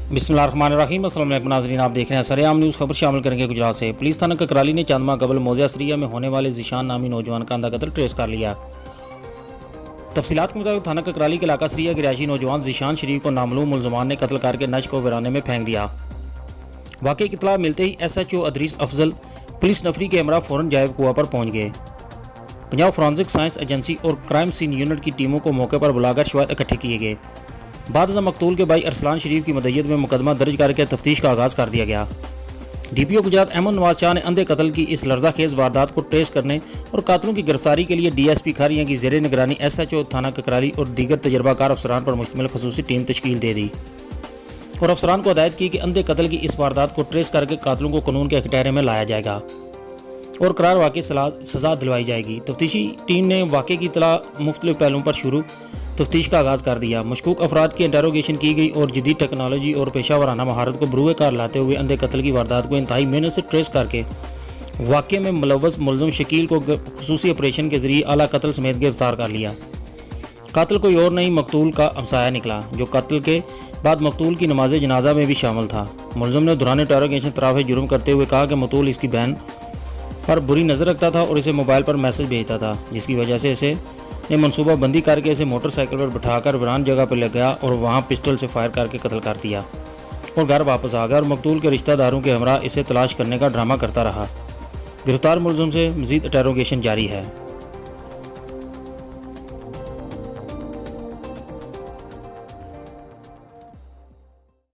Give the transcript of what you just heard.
बिस्मिल्लाहिर्रहमानिर्रहीम। अस्सलाम वालेकुम नाज़रीन, आप देख रहे हैं सरेआम न्यूज़। खबर शामिल करेंगे गुजरात से। पुलिस थाना ककराली ने चांदमा कबल मौज़ा सरिया में होने वाले ज़ीशान नामी नौजवान का अंधा कत्ल ट्रेस कर लिया। तफसीलात के मुताबिक थाना ककराली के इलाका सरिया के रिहायशी नौजवान ज़ीशान शरीफ को नामालूम मुलजमान ने कत्ल करके नश को वीराने में फेंक दिया। वाक़े की इत्तला मिलते ही SHO अदरीस अफजल पुलिस नफरी के हमरा फ़ौरन जायब कुआं पर पहुँच गए। पंजाब फॉरेंसिक साइंस एजेंसी और क्राइम सीन यूनिट की टीमों को मौके पर बुलाकर शवाहिद इकट्ठे किए गए। बाद मकतूल के भाई अरसलान शरीफ की मदय्यत में मुकदमा दर्ज करके तफ्तीश का आगाज़ कर दिया गया। DPO गुजरात अहमद नवाज शाह ने अंधे कत्ल की इस लर्जाखेज वारदात को ट्रेस करने और कातलों की गिरफ्तारी के लिए DSP खारियां की ज़ेरे निगरानी SHO थाना ककराली और दीगर तजर्बाकार अफसरान पर मुश्तमिल खसूसी टीम तश्कील दे दी और अफसरान को हदायत की कि अंधे कत्ल की इस वारदात को ट्रेस करके कातलों को कानून के अख्तियार में लाया जाएगा और करार वाक़ई सज़ा दिलवाई जाएगी। तफ्तीशी टीम ने वाक़े की इत्तला मुख्तलिफ पहलुओं पर शुरू तफ्तीश का आगाज़ कर दिया। मशकूक अफराद की इंटरोगेशन की गई और जदीद टेक्नोलॉजी और पेशा वराना महारत को बरूए कार लाते हुए अंधे कत्ल की वारदात को इंतहाई मेहनत से ट्रेस करके वाक़े में मुलव्वस मुलज़म शकील को खुसूसी ऑपरेशन के ज़रिए आला कत्ल समेत गिरफ्तार कर लिया। कातिल कोई और नहीं, मकतूल का हमसाया निकला, जो कत्ल के बाद मकतूल की नमाज जनाजा में भी शामिल था। मुलज़म ने दौरान इंटरोगेशन तराफ़ जुर्म करते हुए कहा कि मकतूल इसकी बहन पर बुरी नज़र रखता था और इसे मोबाइल पर मैसेज भेजता था, जिसकी वजह से इसे ने मनसूबा बंदी करके इसे मोटरसाइकिल पर बिठाकर वीरान जगह पर ले गया और वहां पिस्टल से फायर करके कत्ल कर दिया और घर वापस आ गया और मकतूल के रिश्तेदारों के हमरा इसे तलाश करने का ड्रामा करता रहा। गिरफ्तार मुलज़म से मज़ीद इंटरोगेशन जारी है।